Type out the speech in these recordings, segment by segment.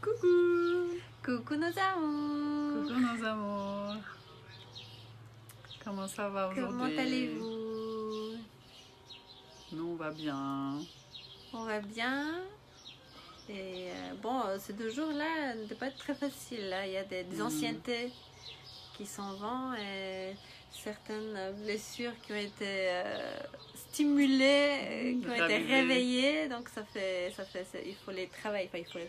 Coucou! Coucou nos amours! Coucou nos amours! Comment ça va aujourd'hui? Comment allez-vous? Nous on va bien. On va bien. Et bon, ces 2 jours-là n'étaient pas très faciles. Là. Il y a des anciennetés qui s'en vont et certaines blessures qui ont été stimulées, qui ont été réveillées. Donc il faut les travailler. Enfin, il faut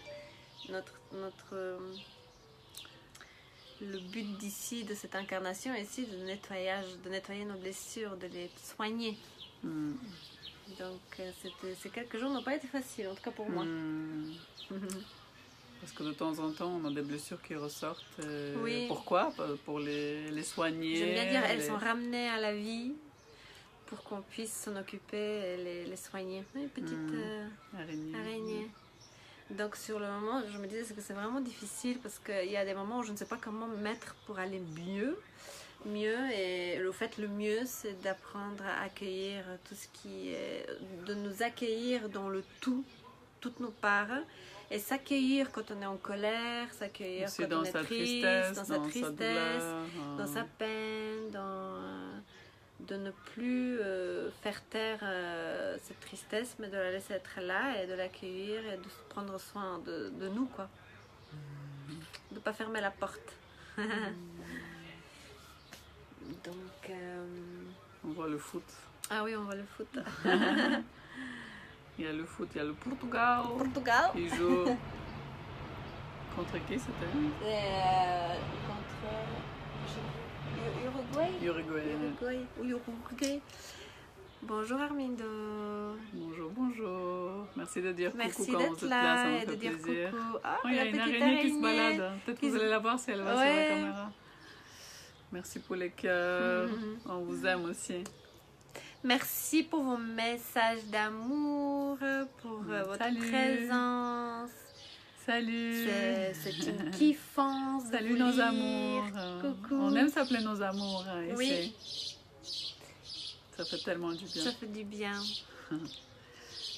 le but d'ici, de cette incarnation ici, de nettoyer nos blessures, de les soigner. Donc ces quelques jours n'ont pas été faciles, en tout cas pour moi. Parce que de temps en temps, on a des blessures qui ressortent. Oui. Pourquoi? Pour les soigner. J'aime bien dire elles sont ramenées à la vie pour qu'on puisse s'en occuper et les soigner. Une petite araignée. Donc sur le moment, je me disais que c'est vraiment difficile parce qu'il y a des moments où je ne sais pas comment me mettre pour aller mieux. Et le mieux, c'est d'apprendre à accueillir tout ce qui est, de nous accueillir dans le tout, toutes nos parts, et s'accueillir quand on est en colère, s'accueillir quand on est triste, dans sa tristesse, dans sa peine, de ne plus faire taire cette tristesse, mais de la laisser être là et de l'accueillir et de prendre soin de nous, quoi. De ne pas fermer la porte. Donc, on voit le foot. Ah oui, on voit le foot. Il y a le foot, il y a le Portugal. Qui joue contre qui c'était? Contre Uruguay. Bonjour Armindo. Bonjour. Merci de dire Merci coucou quand vous êtes là, ça me fait plaisir. Coucou. Ah, il y a une araignée qui se balade. Peut-être que vous allez la voir si elle va sur la caméra. Merci pour les cœurs. On vous aime aussi. Merci pour vos messages d'amour, pour votre présence. Salut. C'est une kiffance. Salut nos amours. Coucou. On aime s'appeler nos amours ici. Oui. Ça fait tellement du bien. Ça fait du bien.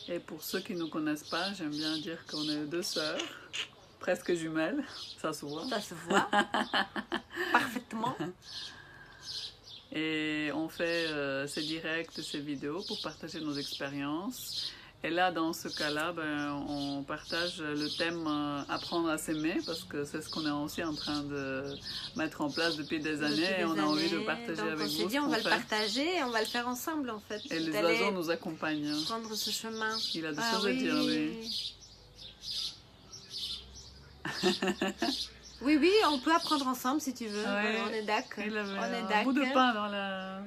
Et pour ceux qui ne nous connaissent pas, j'aime bien dire qu'on est 2 sœurs, presque jumelles. Ça se voit. Ça se voit. Parfaitement. Et on fait ces directs, ces vidéos pour partager nos expériences. Et là, dans ce cas-là, on partage le thème apprendre à s'aimer, parce que c'est ce qu'on est aussi en train de mettre en place depuis des années et on a envie de partager avec vous. On s'est dit, on va le partager et on va le faire ensemble en fait. Et les oiseaux nous accompagnent. Prendre ce chemin. Il a des choses à dire, lui. Oui, on peut apprendre ensemble si tu veux. Ouais, on est d'accord. Il avait un bout de pain dans la...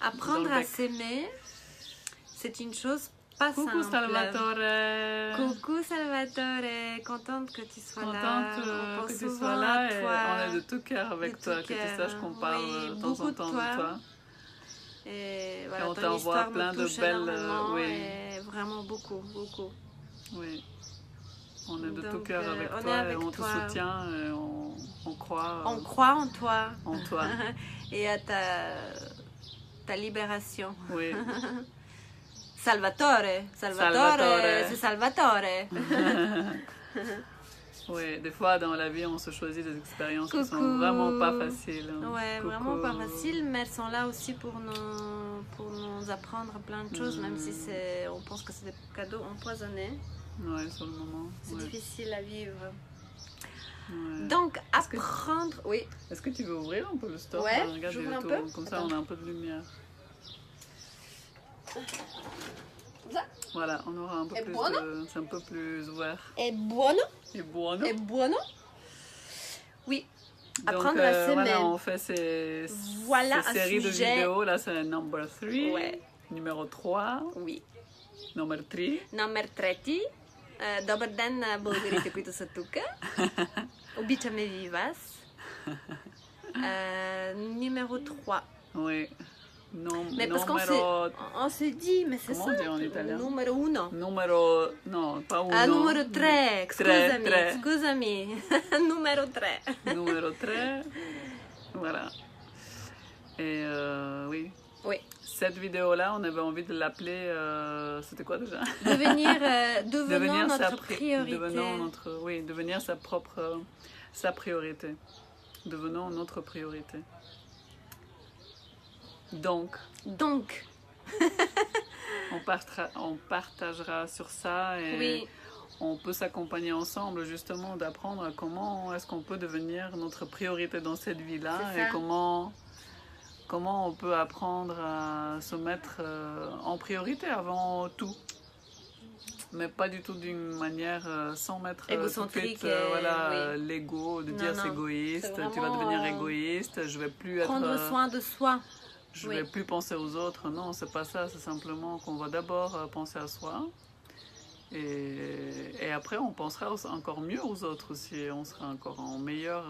Apprendre à s'aimer, c'est une chose pas simple. Coucou Salvatore. Coucou Salvatore. Contente que tu sois là. Contente que tu sois là. Et on est de tout cœur avec toi. Que tu saches qu'on parle de temps en temps de toi. Et voilà, on t'envoie plein de belles... Et vraiment beaucoup. Oui. On est de tout cœur avec toi et on te soutient et on croit. On croit en toi. En toi. Et à ta libération. Oui. Salvatore. C'est Salvatore. Oui, des fois dans la vie on se choisit des expériences qui sont vraiment pas faciles. Ouais, vraiment pas faciles, mais elles sont là aussi pour nous apprendre plein de choses, même si on pense que c'est des cadeaux empoisonnés. Ouais, sur le moment. C'est difficile à vivre. Ouais. Donc, apprendre... Oui. Est-ce que tu veux ouvrir un peu le store? Ouais, regarde j'ouvre un tout. peu. Comme ça, on a un peu de lumière. Voilà, on aura un peu plus de... C'est un peu plus ouvert. Et buono. Oui. Apprendre à s'aimer. Voilà, on fait ces séries de vidéos. Là, c'est number 3. Ouais. Numéro 3. Oui. Number 3. Number 3. Dobar dan, българите, които са тук. Обичаме ви вас. Numéro 3. Oui. Mais parce qu'on s'est dit, mais c'est ça. Comment on dit en italien? Numero 1. Non, pas 1. Numero 3. Scusami. Numero 3. Numero 3. Voilà. Et oui. Oui. Cette vidéo-là, on avait envie de l'appeler, c'était quoi déjà? Devenons notre priorité. Devenir sa priorité. Devenons notre priorité. Donc. On partagera sur ça et on peut s'accompagner ensemble justement d'apprendre à comment est-ce qu'on peut devenir notre priorité dans cette vie-là et comment on peut apprendre à se mettre en priorité avant tout. Mais pas du tout d'une manière sans mettre tout de suite l'ego, de dire c'est égoïste, vraiment... tu vas devenir égoïste, je vais plus prendre soin de soi. Je vais plus penser aux autres. Non, c'est pas ça, c'est simplement qu'on va d'abord penser à soi. Et après, on pensera encore mieux aux autres aussi. On sera encore en meilleur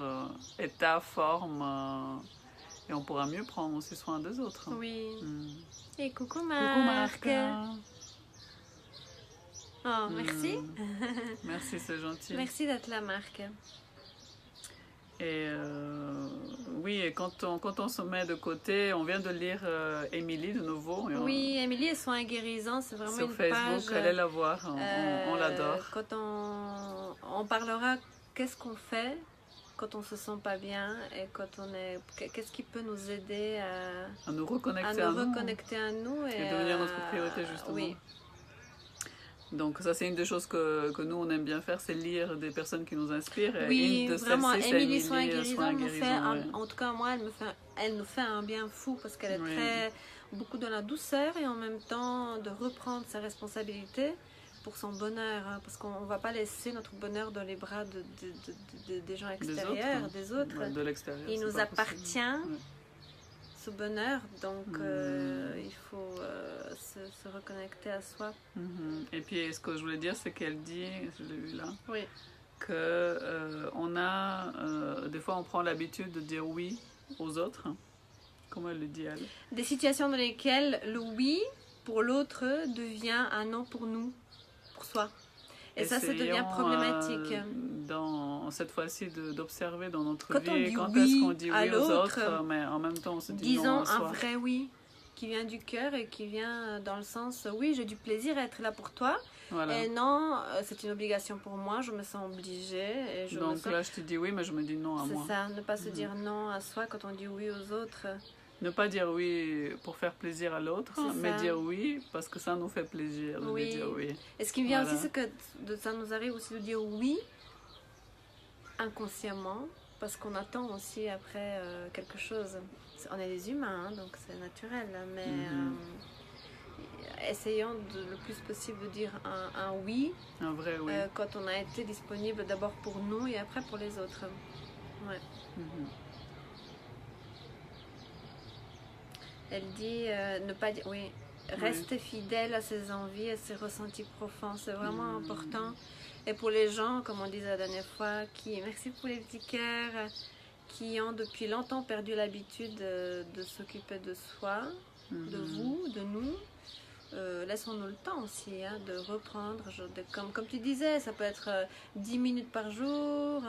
état, forme. Et on pourra mieux prendre aussi soin des autres. Oui. Et coucou Marc. Oh, merci. Merci, c'est gentil. Merci d'être là, Marc. Et oui, et quand on se met de côté, on vient de lire Émilie de nouveau. Oui, Émilie et Soins Guérisants, c'est vraiment une page... Sur Facebook, allez la voir, on l'adore. Quand on parlera qu'est-ce qu'on fait quand on se sent pas bien et quand on est... Qu'est-ce qui peut nous aider à nous reconnecter à nous et devenir notre priorité, justement. Oui. Donc ça, c'est une des choses que nous, on aime bien faire, c'est lire des personnes qui nous inspirent. Oui, une de vraiment, Émilie Soins Guérisants nous fait, en tout cas moi, elle nous fait un bien fou parce qu'elle est beaucoup dans la douceur et en même temps de reprendre sa responsabilité pour son bonheur, parce qu'on ne va pas laisser notre bonheur dans les bras des gens extérieurs, des autres. De l'extérieur. Il nous appartient. Ce bonheur, donc il faut se reconnecter à soi. Et puis ce que je voulais dire, c'est qu'elle dit, je l'ai vu là, que on a des fois on prend l'habitude de dire oui aux autres. Comment elle le dit, elle? Des situations dans lesquelles le oui pour l'autre devient un non pour nous, pour soi. Et ça devient problématique. Cette fois-ci, d'observer dans notre quand vie, quand oui est-ce qu'on dit oui aux autres, mais en même temps on se dit non à soi. Disons un vrai oui, qui vient du cœur et qui vient dans le sens, oui, j'ai du plaisir à être là pour toi. Voilà. Et non, c'est une obligation pour moi, je me sens obligée. Et donc là, je te dis oui, mais je me dis non à moi. C'est ça, ne pas se dire non à soi quand on dit oui aux autres. Ne pas dire oui pour faire plaisir à l'autre, mais dire oui parce que ça nous fait plaisir de dire oui. Et ce qui me vient aussi, c'est que ça nous arrive aussi de dire oui inconsciemment, parce qu'on attend aussi après quelque chose. On est des humains, hein, donc c'est naturel, mais essayons le plus possible de dire un oui, un vrai oui, quand on a été disponible d'abord pour nous et après pour les autres. Ouais. Elle dit ne pas dire rester fidèle à ses envies, à ses ressentis profonds, c'est vraiment important. Et pour les gens, comme on disait la dernière fois, merci pour les petits cœurs, qui ont depuis longtemps perdu l'habitude de s'occuper de soi, de vous, de nous, laissons-nous le temps aussi de reprendre. Comme tu disais, ça peut être 10 minutes par jour,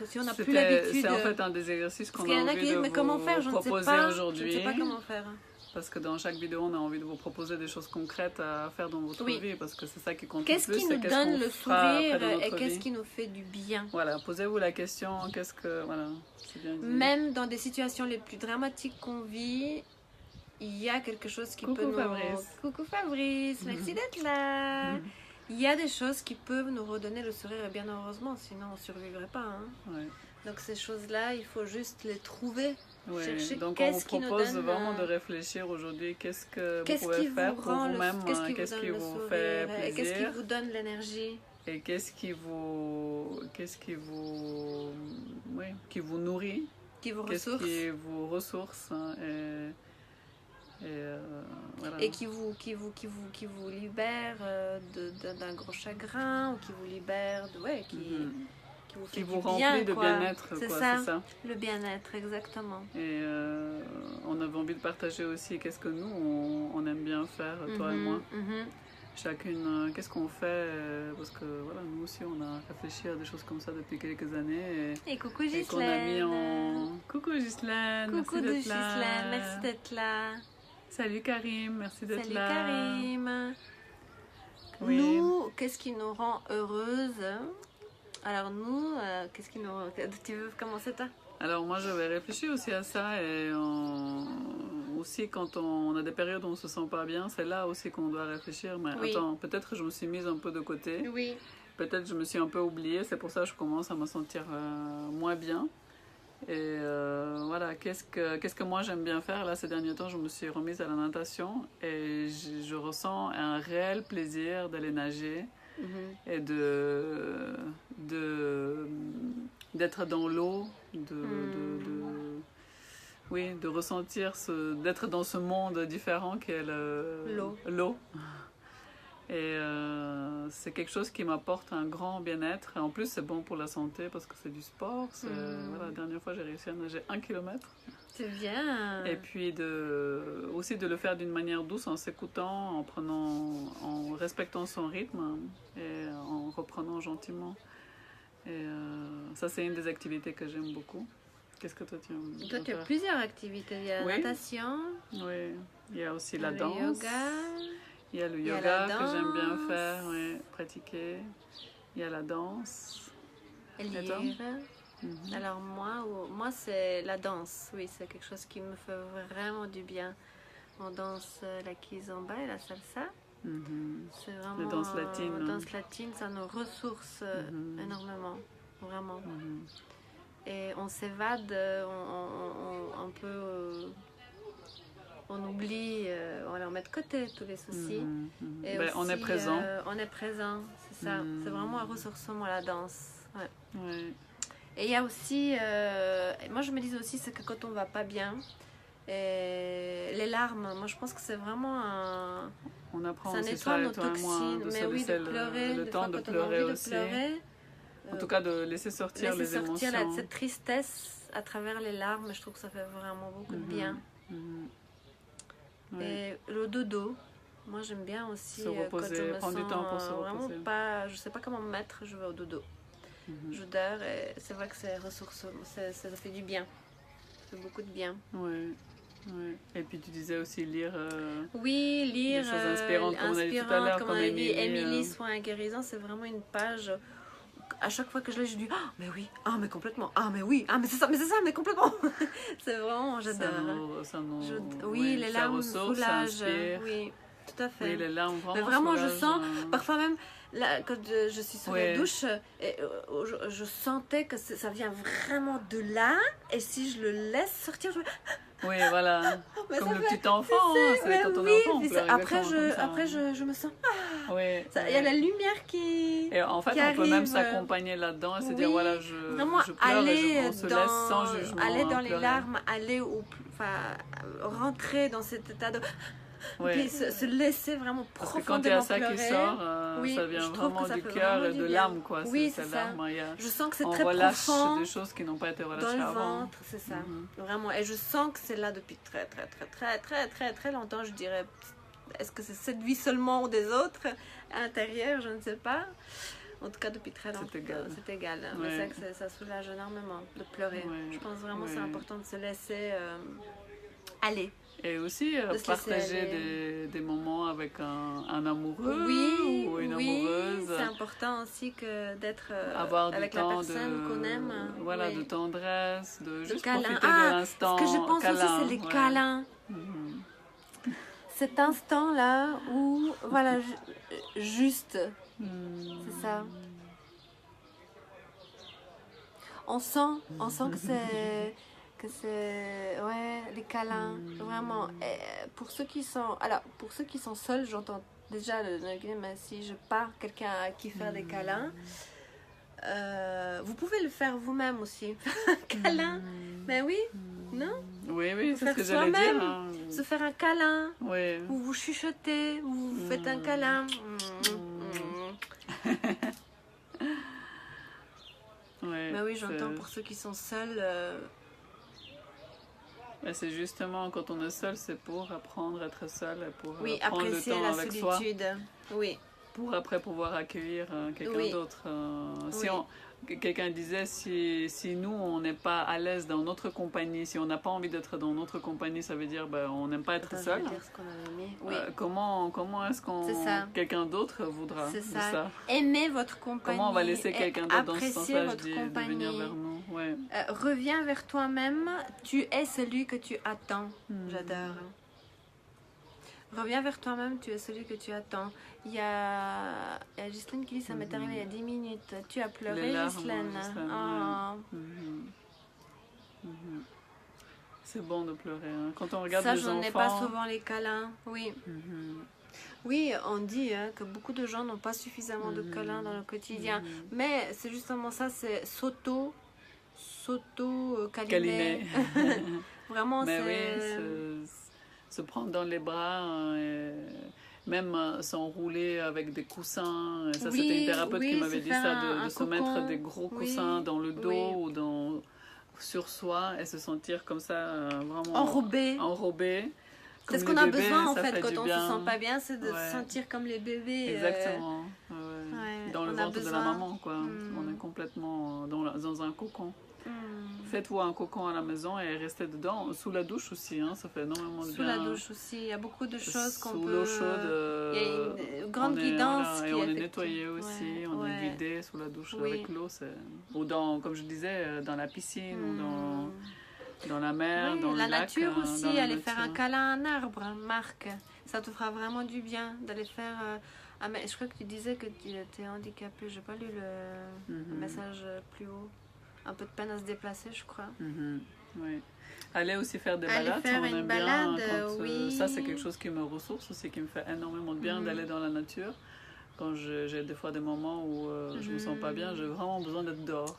si on n'a plus l'habitude. C'est en fait un des exercices qu'on a envie de vous proposer aujourd'hui. Je ne sais pas comment faire. Parce que dans chaque vidéo, on a envie de vous proposer des choses concrètes à faire dans votre vie, parce que c'est ça qui compte le plus. Qu'est-ce qui nous donne le sourire et qu'est-ce qui nous fait du bien? Voilà, posez-vous la question, voilà, c'est bien dit. Même dans des situations les plus dramatiques qu'on vit, il y a quelque chose qui peut nous... Coucou Fabrice, merci d'être là. Il y a des choses qui peuvent nous redonner le sourire, et bien heureusement, sinon on ne survivrait pas. Donc ces choses-là, il faut juste les trouver. Chercher donc on vous propose vraiment de réfléchir aujourd'hui, qu'est-ce que vous pouvez faire pour vous-même, qu'est-ce qui vous fait plaisir, et qu'est-ce qui vous donne l'énergie, et qu'est-ce qui vous nourrit, qu'est-ce qui vous ressource, voilà. Et qui vous libère d'un gros chagrin, ou qui vous libère qui vous remplit de bien-être, c'est ça, le bien-être, exactement. Et on avait envie de partager aussi qu'est-ce que nous on aime bien faire, toi et moi. Chacune, qu'est-ce qu'on fait, parce que voilà, nous aussi on a réfléchi à des choses comme ça depuis quelques années. Et coucou Ghislaine. Qu'on a mis en... Coucou Ghislaine. Coucou Ghislaine, merci d'être là. Salut Karim, merci d'être Salut là. Karim. Oui. Nous, qu'est-ce qui nous rend heureuses? Alors nous, qu'est-ce qui nous rend... Tu veux commencer toi? Alors moi, j'avais réfléchi aussi à ça et aussi quand on a des périodes où on ne se sent pas bien, c'est là aussi qu'on doit réfléchir. Mais Oui. attends, peut-être que je me suis mise un peu de côté. Oui. Peut-être que je me suis un peu oubliée, c'est pour ça que je commence à me sentir moins bien. Et voilà, qu'est-ce que moi j'aime bien faire? Là, ces derniers temps, je me suis remise à la natation et je ressens un réel plaisir d'aller nager et d'être dans l'eau, oui, de ressentir, d'être dans ce monde différent qu'est l'eau. Et c'est quelque chose qui m'apporte un grand bien-être. Et en plus, c'est bon pour la santé parce que c'est du sport. Voilà, la dernière fois, j'ai réussi à nager 1 kilomètre. C'est bien. Et puis aussi de le faire d'une manière douce, en s'écoutant, en respectant son rythme et en reprenant gentiment. Et ça, c'est une des activités que j'aime beaucoup. Qu'est-ce que toi tu aimes? Toi, tu as plusieurs activités. Il y a la natation. Oui, il y a aussi la danse. Le yoga. Il y a le yoga que j'aime bien faire, pratiquer. Il y a la danse. Et lire. Alors moi c'est la danse. Oui, c'est quelque chose qui me fait vraiment du bien. On danse la kizomba et la salsa. C'est vraiment... La danse latine. La danse latine, ça nous ressource énormément. Vraiment. Et on s'évade, on peut... on oublie, on les met de côté tous les soucis. Et aussi, on est présent. On est présent, c'est ça. C'est vraiment un ressourcement, la danse. Ouais. Et il y a aussi, moi je me dis aussi, c'est que quand on va pas bien, les larmes, moi je pense que c'est vraiment un... On apprend ça aussi nettoie nos toi et moi, toxines, mais oui, de pleurer, le temps de pleurer aussi. En tout cas, de laisser sortir les émotions. Cette tristesse à travers les larmes, je trouve que ça fait vraiment beaucoup de bien. Et le dodo, moi j'aime bien aussi se reposer, quand je me prendre du temps pour se vraiment reposer. pas, je sais pas comment me mettre, je vais au dodo. Je dors et c'est vrai que c'est ressource, ça fait du bien, ça fait beaucoup de bien. Ouais. Et puis tu disais aussi lire. Oui, lire. Des choses inspirantes, comme on a dit tout à l'heure, comme Émilie Soins guérissants, c'est vraiment une page. À chaque fois que je l'ai, je dis mais oui, mais complètement, mais oui, mais c'est ça, mais complètement. C'est vraiment, j'adore. Oui, les larmes me soulagent. Oui, tout à fait. Oui, les larmes vraiment. Mais vraiment, je sens, parfois même, là, quand je suis sur la douche, je sentais que ça vient vraiment de là, et si je le laisse sortir, oui, voilà. Comme le petit enfant, c'est quand on est enfant, on pleure après je me sens... Il y a la lumière qui... Et en fait, on peut même s'accompagner là-dedans et se dire, voilà, je pleure et on se laisse sans jugement. Aller dans les larmes, rentrer dans cet état de... Puis se laisser vraiment profondément pleurer. Parce que quand il y a ça qui sort, ça vient vraiment du cœur et de l'âme, quoi. Oui, c'est ça. Je sens que c'est très profond. On relâche des choses qui n'ont pas été relâchées avant. Dans le ventre, c'est ça. Vraiment. Et je sens que c'est là depuis très, très, très, très, très, très, très longtemps, je dirais. Est-ce que c'est cette vie seulement ou des autres à l'intérieur? Je ne sais pas. En tout cas, depuis très longtemps, c'est égal. Mais c'est vrai que ça soulage énormément de pleurer. Je pense vraiment que c'est important de se laisser aller. Et aussi partager des moments avec un amoureux ou une amoureuse. Oui, c'est important aussi que d'être avec la personne qu'on aime. Voilà, de tendresse, de juste câlin. profiter de l'instant. Ce que je pense aussi, c'est les câlins. Cet instant-là où, voilà, juste, c'est ça. On sent que c'est les câlins, vraiment. Et pour ceux qui sont seuls, j'entends déjà mais si je pars quelqu'un à qui faire des câlins, vous pouvez le faire vous-même aussi. Câlin, mais oui, non? Oui, c'est ce que j'allais dire. Se faire un câlin, ou vous chuchotez, ou vous faites un câlin. Mais oui, j'entends pour ceux qui sont seuls. C'est justement quand on est seul, c'est pour apprendre à être seul, pour prendre le apprécier temps la avec solitude. soi. Oui. Pour après pouvoir accueillir quelqu'un d'autre. Quelqu'un disait, si nous, on n'est pas à l'aise dans notre compagnie, si on n'a pas envie d'être dans notre compagnie, ça veut dire on n'aime pas être seul. Comment est-ce quelqu'un d'autre voudra ça. Aimer votre compagnie. Comment on va laisser quelqu'un d'autre dans ce sens-là, de venir vers nous. Reviens vers toi-même, tu es celui que tu attends. J'adore. Reviens vers toi-même, tu es celui que tu attends. Il y a Ghislaine qui dit, ça m'est arrivé il y a 10 minutes. Tu as pleuré, Ghislaine. C'est bon de pleurer. Quand on regarde ça, les enfants... Ça, j'en ai pas souvent les câlins. Oui. Oui, on dit que beaucoup de gens n'ont pas suffisamment de câlins dans le quotidien. Mais c'est justement ça, c'est s'auto-câliner. Vraiment, mais oui, se prendre dans les bras, même s'enrouler avec des coussins. Ça, c'était une thérapeute qui m'avait dit ça, de se mettre des gros coussins dans le dos ou sur soi et se sentir comme ça, vraiment enrobé. C'est ce qu'on a besoin en fait quand on se sent pas bien, c'est de se sentir comme les bébés. Exactement. Dans le ventre de la maman, quoi. On est complètement dans un cocon. Faites-vous un cocon à la maison et restez dedans. Sous la douche aussi, ça fait énormément de bien. Sous la douche aussi, il y a beaucoup de choses qu'on peut... Sous l'eau chaude, il y a une grande guidance. Et on est nettoyé aussi, on est guidé sous la douche avec l'eau. Ou comme je disais, dans la piscine ou dans la mer, dans le lac. La nature aussi, aller faire un câlin à un arbre, Marc. Ça te fera vraiment du bien d'aller faire... mais je crois que tu disais que tu étais handicapé. Je n'ai pas lu le message plus haut. Un peu de peine à se déplacer, je crois. Oui. Aller aussi faire des balades, faire une balade, ça, c'est quelque chose qui me ressource aussi, qui me fait énormément de bien d'aller dans la nature. Quand j'ai des fois des moments où je me sens pas bien, j'ai vraiment besoin d'être dehors.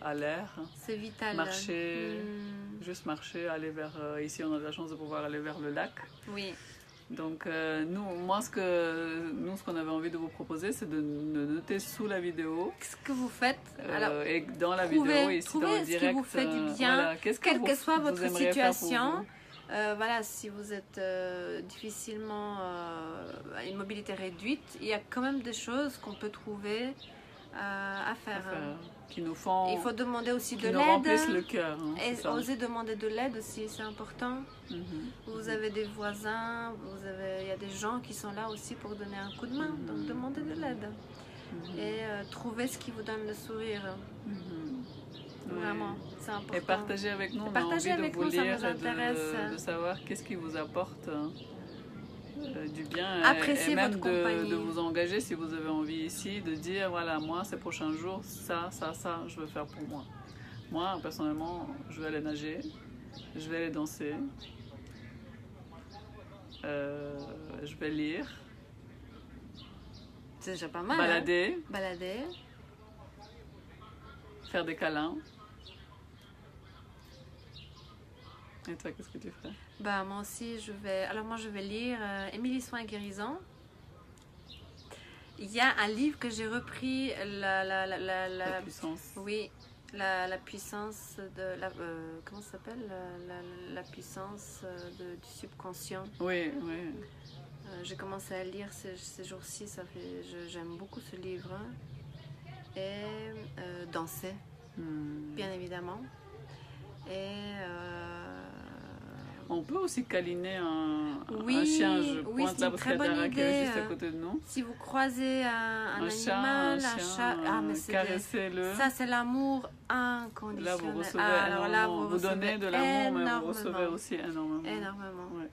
À l'air. C'est vital. Marcher, juste marcher, aller vers... ici, on a de la chance de pouvoir aller vers le lac. Oui. Donc, ce qu'on avait envie de vous proposer, c'est de noter sous la vidéo ce que vous faites. Et dans la vidéo, ici dans le direct, ce qui vous fait du bien, quelle que soit votre situation. Si vous êtes difficilement à une mobilité réduite, il y a quand même des choses qu'on peut trouver à faire. Qui nous font, il faut demander aussi de l'aide. Qui nous remplissent le cœur. Et oser demander de l'aide aussi, c'est important. Vous avez des voisins, il y a des gens qui sont là aussi pour donner un coup de main. Donc demandez de l'aide. Et trouvez ce qui vous donne le sourire. Vraiment, c'est important. Et partagez avec nous, on a envie de vous lire et de savoir qu'est-ce qui vous apporte du bien. Appréciez et même votre compagnie. De vous engager si vous avez envie ici, de dire voilà, moi ces prochains jours, ça, je veux faire pour moi. Moi, personnellement, je vais aller nager, je vais aller danser, je vais lire. C'est déjà pas mal. Balader. Faire des câlins. Et toi, qu'est-ce que tu ferais? Moi aussi, je vais lire Émilie Soins et Guérison. Il y a un livre que j'ai repris, la puissance. Oui, la puissance de comment ça s'appelle la puissance du subconscient. Oui. J'ai commencé à lire ces jours-ci, j'aime beaucoup ce livre. Et danser, bien évidemment. Et on peut aussi câliner un chien. Je pointe là parce qu'il y a Tara qui est juste à côté de nous. Si vous croisez un animal, un chat, caressez-le. Ça, c'est l'amour inconditionnel. Là, vous recevez vous donnez de l'amour, mais vous recevez aussi énormément. Ouais.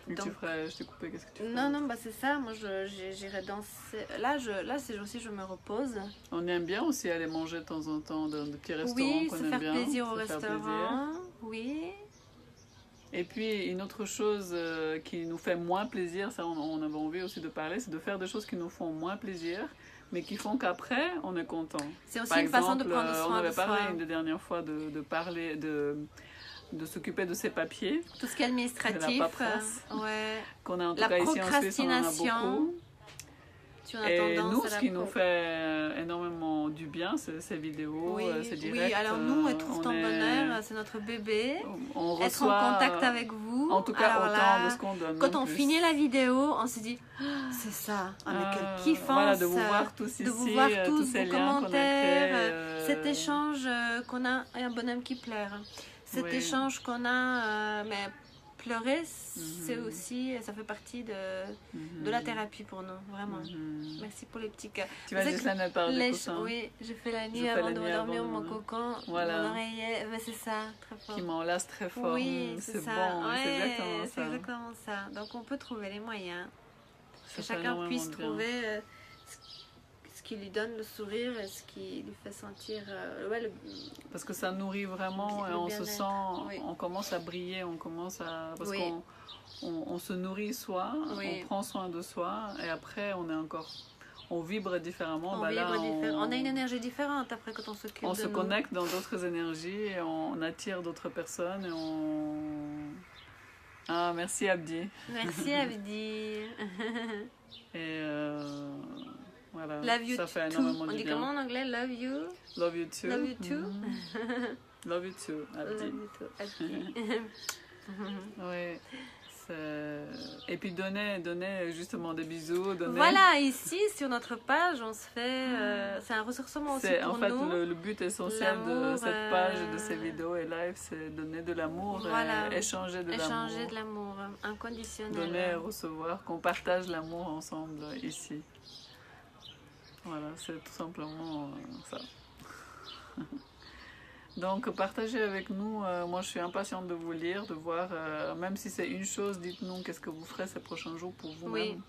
Donc, je t'ai coupé, qu'est-ce que tu fais? Non, c'est ça, moi j'irai danser. Là, ces jours-ci, je me repose. On aime bien aussi aller manger de temps en temps dans des petits restaurants qu'on aime bien. Oui, se faire plaisir au restaurant, oui. Et puis, une autre chose qui nous fait moins plaisir, ça on avait envie aussi de parler, c'est de faire des choses qui nous font moins plaisir, mais qui font qu'après, on est content. C'est aussi une façon de prendre soin de soi. On avait parlé une des dernières fois de s'occuper de ses papiers. Tout ce qui est administratif. Qu'on a en tout cas ici en Suisse, on en a beaucoup. tu as et tendance nous, à ce qui nous fait énormément du bien, c'est ces vidéos, ces directs. Oui, alors nous, Trouve ton bonheur, c'est notre bébé. On Être reçoit, en contact avec vous. En tout cas, alors autant là, de ce qu'on donne. Quand on finit la vidéo, on se dit, c'est ça, mais quelle kiffance. Voilà, de vous voir tous ici, de vous voir tous ces vos liens commentaires, cet échange qu'on a, et un bonhomme qui pleure. Cet Oui. échange qu'on a, mais pleurer, c'est aussi, ça fait partie de la thérapie pour nous, vraiment. Merci pour les petits cœurs. Tu vas juste la part du coussin. Oui, je fais la nuit avant de m'endormir mon cocon, voilà. mon oreiller, mais c'est ça, très fort. Qui m'enlace très fort. Oui, c'est ça. bon, ouais, c'est exactement ça. C'est exactement ça. Donc on peut trouver les moyens, que Ça chacun puisse trouver ce qui lui donne le sourire et ce qui lui fait sentir parce que ça nourrit vraiment et on se sent, oui. on commence à briller, on commence à parce qu'on se nourrit soi, on prend soin de soi et après on vibre différemment. On a une énergie différente après quand on s'occupe de nous. On se connecte dans d'autres énergies et on attire d'autres personnes et Ah, merci Abdi. Merci Abdi. Et voilà, love you ça fait too. énormément On du dit bien. comment en anglais? Love you. Love you too. Love you too. Love you too, Abdi. Love you too, Abdi. Oui. Et puis donner justement des bisous. Voilà, ici sur notre page, on se fait. C'est un ressourcement aussi pour nous. En fait, le but essentiel de cette page, de ces vidéos et live, c'est donner de l'amour, voilà. Échanger de l'amour. Échanger de l'amour inconditionnel. Donner et recevoir, qu'on partage l'amour ensemble ici. Voilà, c'est tout simplement ça. Donc partagez avec nous, moi je suis impatiente de vous lire, de voir, même si c'est une chose, dites-nous qu'est-ce que vous ferez ces prochains jours pour vous-même,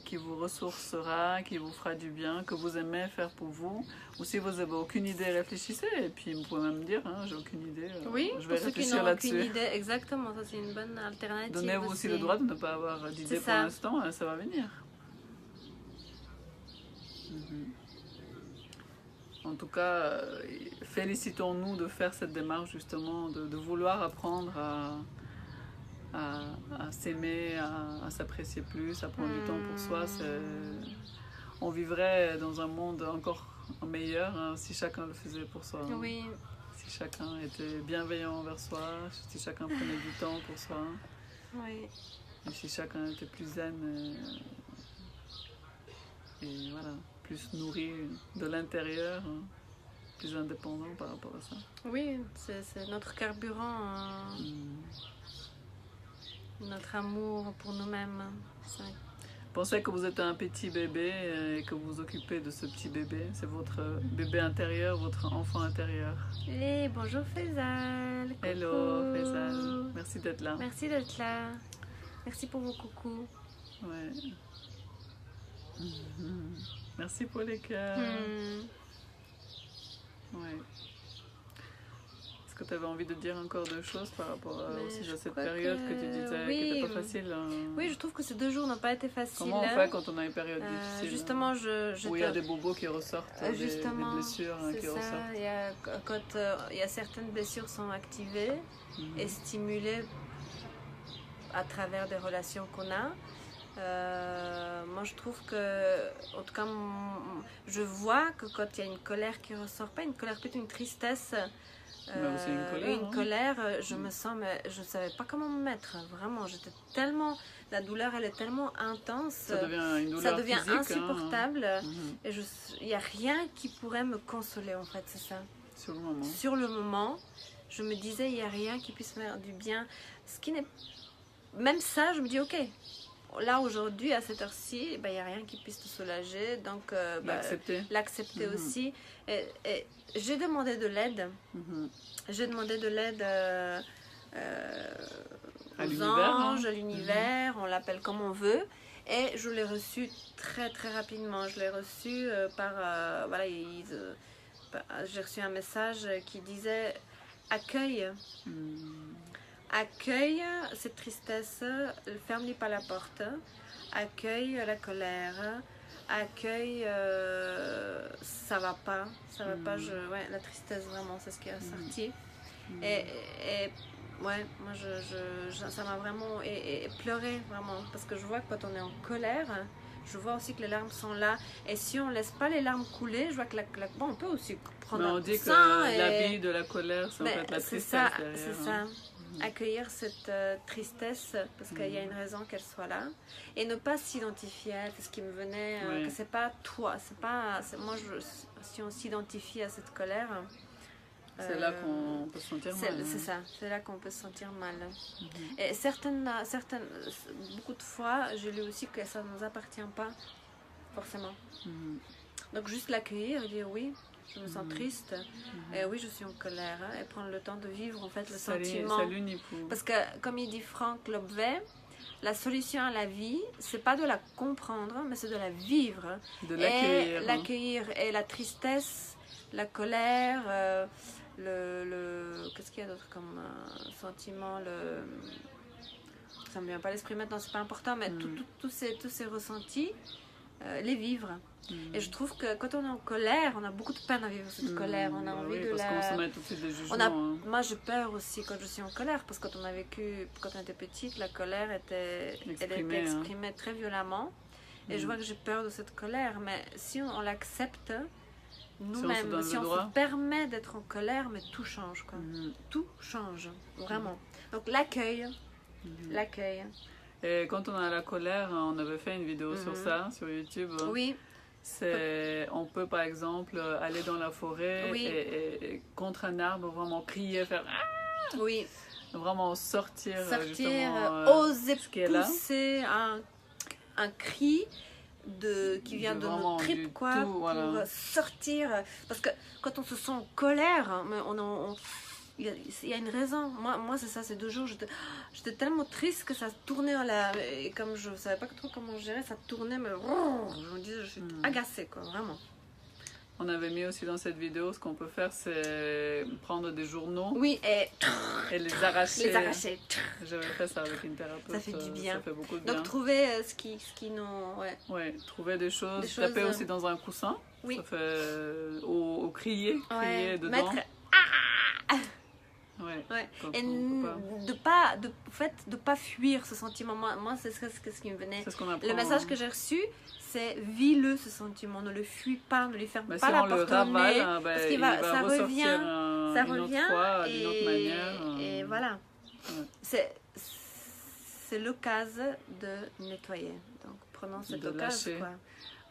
qui vous ressourcera, qui vous fera du bien, que vous aimez faire pour vous. Ou si vous n'avez aucune idée, réfléchissez, et puis vous pouvez même dire, j'ai aucune idée, je vais réfléchir là-dessus. Exactement, ça c'est une bonne alternative. Donnez-vous aussi le droit de ne pas avoir d'idée pour l'instant, ça va venir. En tout cas, félicitons-nous de faire cette démarche justement, de vouloir apprendre à s'aimer, à s'apprécier plus, à prendre du temps pour soi. On vivrait dans un monde encore meilleur si chacun le faisait pour soi. Oui. Si chacun était bienveillant envers soi, si chacun prenait du temps pour soi. Oui. Et si chacun était plus zen et voilà. Plus nourri de l'intérieur, plus indépendant par rapport à ça. Oui, c'est notre carburant, notre amour pour nous-mêmes. Pensez que vous êtes un petit bébé et que vous vous occupez de ce petit bébé. C'est votre bébé intérieur, votre enfant intérieur. Et bonjour Faisal. Coucou. Hello Faisal, merci d'être là. Merci d'être là. Merci pour vos coucous. Ouais. Merci pour les cœurs. Ouais. Est-ce que tu avais envie de dire encore deux choses par rapport aussi à cette période que tu disais qui n'était pas facile Oui, je trouve que ces 2 jours n'ont pas été faciles. Comment on fait quand on a une période difficile justement, où il y a des bobos qui ressortent, des blessures qui ressortent. Quand il y a certaines blessures sont activées et stimulées à travers des relations qu'on a. Moi je trouve que, en tout cas, je vois que quand il y a une colère qui ressort, pas une colère, plutôt une tristesse, une colère, je me sens, mais je savais pas comment me mettre, vraiment, j'étais tellement, la douleur elle est tellement intense, ça devient une douleur physique, insupportable, et il n'y a rien qui pourrait me consoler en fait, c'est ça. Sur le moment, je me disais, il n'y a rien qui puisse me faire du bien, ce qui n'est, même ça, je me dis ok. Là aujourd'hui à cette heure-ci, il n'y a rien qui puisse te soulager, donc l'accepter aussi. Et j'ai demandé de l'aide. J'ai demandé de l'aide aux anges, à l'univers, on l'appelle comme on veut. Et je l'ai reçu très très rapidement. Je l'ai reçu j'ai reçu un message qui disait accueille. Accueille cette tristesse, ferme-lui pas la porte, accueille la colère, accueille ça va pas, la tristesse vraiment, c'est ce qui est ressorti. Et ouais, moi ça m'a vraiment, et pleurer vraiment, parce que je vois que quand on est en colère, je vois aussi que les larmes sont là. Et si on laisse pas les larmes couler, je vois que bon, on peut aussi prendre mais un on dit que l'habit de la colère, c'est en fait la tristesse derrière. C'est ça. Accueillir cette tristesse parce qu'il y a une raison qu'elle soit là et ne pas s'identifier à elle. C'est ce qui me venait, que c'est pas toi, si on s'identifie à cette colère, c'est là qu'on peut se sentir mal. C'est ça, c'est là qu'on peut se sentir mal. Et beaucoup de fois, je lis aussi que ça ne nous appartient pas forcément. Donc juste l'accueillir et dire oui, je me sens triste, et oui, je suis en colère, et prendre le temps de vivre en fait le sentiment. Parce que comme il dit Frank Lobvet, la solution à la vie, c'est pas de la comprendre, mais c'est de la vivre, de l'accueillir. Et la tristesse, la colère, qu'est-ce qu'il y a d'autre comme sentiment, ça me vient pas à l'esprit maintenant, c'est pas important, mais tous ces ressentis, les vivre. Et je trouve que quand on est en colère, on a beaucoup de peine à vivre cette colère. On a envie de parce qu'on se met tout de suite des jugements. Moi, j'ai peur aussi quand je suis en colère, parce que quand on a vécu, quand on était petite, la colère était exprimée très violemment. Et je vois que j'ai peur de cette colère. Mais si on l'accepte nous-mêmes, si on se permet d'être en colère, mais tout change, quoi. Tout change, vraiment. Donc l'accueil. Et quand on a la colère, on avait fait une vidéo sur ça, sur YouTube. Oui. On peut par exemple aller dans la forêt et contre un arbre vraiment crier, faire vraiment sortir oser pousser un cri qui vient de nos tripes, quoi, pour sortir, parce que quand on se sent en colère, il y a une raison. Moi c'est ça, ces 2 jours, j'étais tellement triste que ça tournait et comme je savais pas trop comment gérer, ça tournait, mais je me disais, je suis agacée, quoi, vraiment. On avait mis aussi dans cette vidéo, ce qu'on peut faire, c'est prendre des journaux. Oui, et les arracher. J'avais fait ça avec une thérapeute. Ça fait du bien. Ça fait beaucoup de bien. Donc trouver ce qui nous... trouver des choses. Taper aussi dans un coussin. Oui. Ça fait... Ou crier dedans. Mettre... Et de pas fuir ce sentiment. Moi c'est ce qui me venait. Le message que j'ai reçu, c'est vis-le, ce sentiment, ne le fuis pas, ne lui ferme pas la porte au nez, parce qu'il ça revient d'une autre manière. Et voilà. C'est l'occasion de nettoyer. Donc prenons cette occasion, quoi.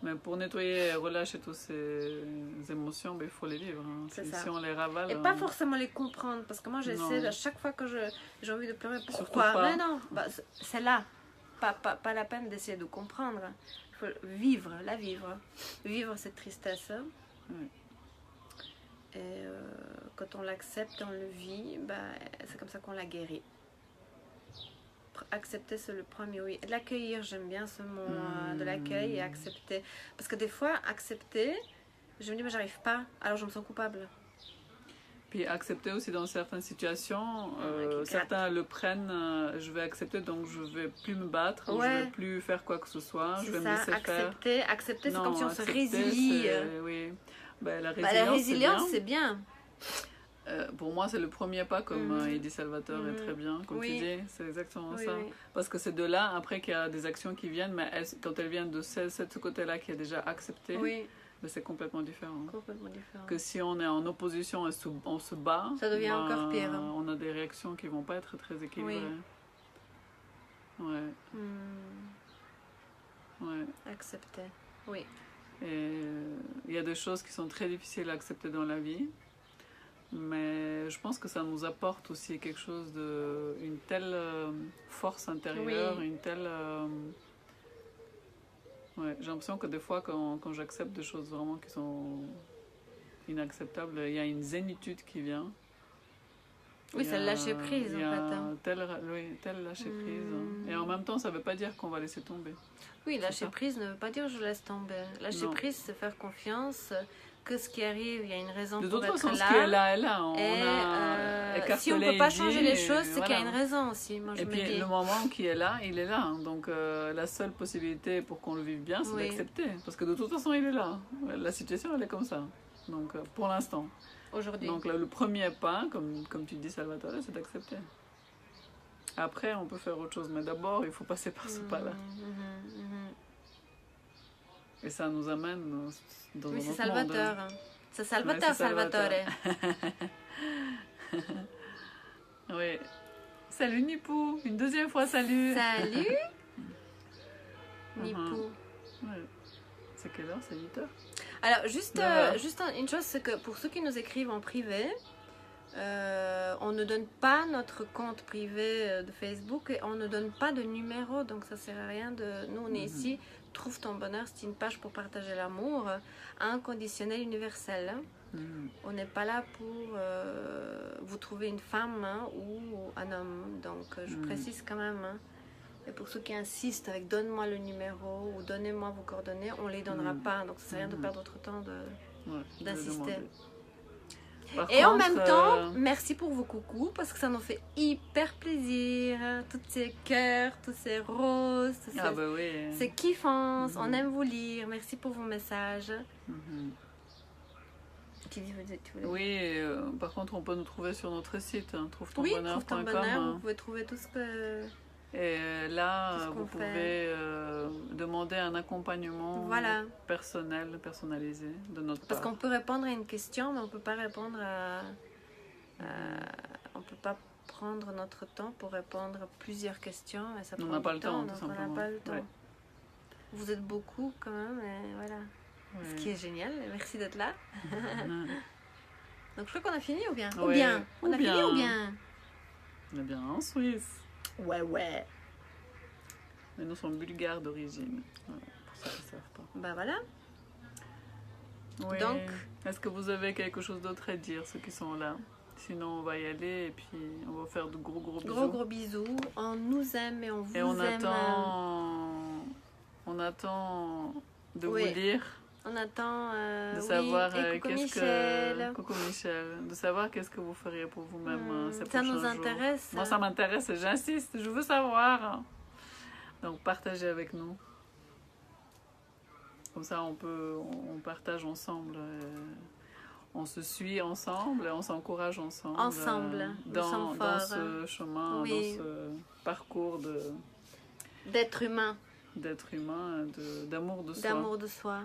Mais pour nettoyer et relâcher toutes ces émotions, il faut les vivre. Si on les ravale... Et pas forcément les comprendre, parce que moi j'essaie, à chaque fois que j'ai envie de pleurer, pourquoi? Mais non, c'est là. Pas la peine d'essayer de comprendre. Il faut vivre cette tristesse. Et quand on l'accepte, on le vit, c'est comme ça qu'on la guérit. Accepter, c'est le premier, oui. L'accueillir, j'aime bien ce mot de l'accueil et accepter. Parce que des fois, accepter, je me dis, mais j'arrive pas, alors je me sens coupable. Puis accepter aussi dans certaines situations, certains le prennent, je vais accepter, donc je vais plus me battre, ou je vais plus faire quoi que ce soit, je vais me laisser faire. Accepter, c'est comme si on se résilie. Oui. La résilience, c'est bien. Pour moi, c'est le premier pas, comme il dit Salvatore, est très bien, comme tu dis, c'est exactement ça. Parce que c'est de là, après, qu'il y a des actions qui viennent, mais quand elles viennent de ce côté-là qui est déjà accepté, c'est complètement différent. Que si on est en opposition et on se bat, ça devient encore pire. On a des réactions qui ne vont pas être très équilibrées. Accepter, oui. Et il y a des choses qui sont très difficiles à accepter dans la vie. Mais je pense que ça nous apporte aussi quelque chose une telle force intérieure, une telle... j'ai l'impression que des fois, quand j'accepte des choses vraiment qui sont inacceptables, il y a une zénitude qui vient. Oui, c'est le lâcher prise, en fait. Tel lâcher prise. Et en même temps, ça ne veut pas dire qu'on va laisser tomber. Oui, lâcher prise ne veut pas dire je laisse tomber. Lâcher prise, c'est faire confiance... que ce qui arrive, il y a une raison pour être là. De toute façon, ce qui est là est là. Si on ne peut pas changer les choses, c'est qu'il y a une raison aussi. Moi, et puis, le moment qui est là, il est là. Donc, la seule possibilité pour qu'on le vive bien, c'est d'accepter. Parce que de toute façon, il est là. La situation, elle est comme ça. Donc, pour l'instant. Aujourd'hui. Donc, le premier pas, comme tu dis, Salvatore, c'est d'accepter. Après, on peut faire autre chose. Mais d'abord, il faut passer par ce pas-là. Et ça nous amène dans oui, un c'est autre Salvatore. monde. C'est Salvatore, Salvatore. Oui. Salut Nipou, une deuxième fois salut. Salut Nipou. Ouais. C'est quelle heure? C'est 8h? Alors, juste une chose, c'est que pour ceux qui nous écrivent en privé, on ne donne pas notre compte privé de Facebook et on ne donne pas de numéro, donc ça sert à rien de... Nous, on est ici, Trouve ton bonheur, c'est une page pour partager l'amour, inconditionnel, universel. On n'est pas là pour vous trouver une femme ou un homme, donc je précise quand même. Et pour ceux qui insistent avec donne-moi le numéro ou donnez-moi vos coordonnées, on ne les donnera pas, donc ça ne sert à rien de perdre votre temps d'insister. Et en même temps, merci pour vos coucous parce que ça nous fait hyper plaisir. Tous ces cœurs, tous ces roses, ces kiffants, on aime vous lire. Merci pour vos messages. Oui, par contre, on peut nous trouver sur notre site, trouvetonbonheur.com. Trouve ton bonheur, vous pouvez trouver tout ce que... Et là, vous pouvez demander un accompagnement personnalisé de notre part. Parce qu'on peut répondre à une question, mais on ne peut pas répondre à... on ne peut pas prendre notre temps pour répondre à plusieurs questions. Et ça on n'a pas le temps, tout simplement. On n'a pas le temps. Ouais. Vous êtes beaucoup quand même, et voilà. Ouais. Ce qui est génial, merci d'être là. Donc je crois qu'on a fini ou bien? On a fini ou bien? On est bien en Suisse. Ouais. Mais nous sommes bulgares d'origine. Voilà, pour ceux qui ne savent pas. Bah voilà. Oui. Donc, est-ce que vous avez quelque chose d'autre à dire, ceux qui sont là? Sinon, on va y aller et puis on va faire de gros bisous. Gros bisous. On nous aime et on vous aime. On attend de vous lire. On attend de savoir Coucou Michel, de savoir qu'est-ce que vous feriez pour vous-même ces ça prochains nous jours. intéresse. Moi, ça m'intéresse, j'insiste, je veux savoir. Donc, partagez avec nous. Comme ça, on partage ensemble. On se suit ensemble, on s'encourage ensemble. Dans ce chemin, dans ce parcours d'être humain. D'amour de soi. D'amour de soi.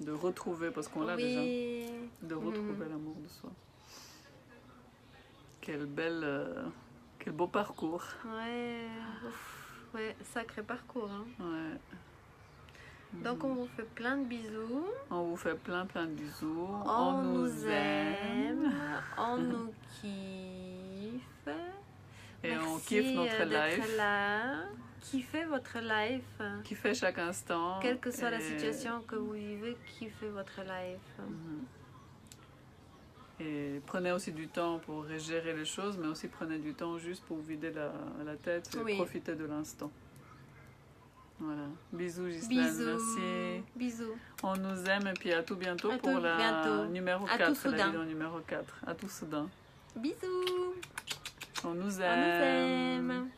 De retrouver, parce qu'on l'a déjà. De retrouver l'amour de soi. Quel beau parcours. Ouais, sacré parcours. Ouais. Donc on vous fait plein de bisous. On vous fait plein de bisous. On nous aime. On nous kiffe. Et merci on kiffe notre life. Kiffez votre life. Kiffez chaque instant. Quelle que soit la situation que vous vivez, kiffez votre life. Et prenez aussi du temps pour gérer les choses, mais aussi prenez du temps juste pour vider la tête et profiter de l'instant. Voilà. Bisous Ghislaine, merci. Bisous. On nous aime et puis à tout bientôt pour la numéro 4, la vidéo numéro 4. À tout soudain. Bisous. On nous aime.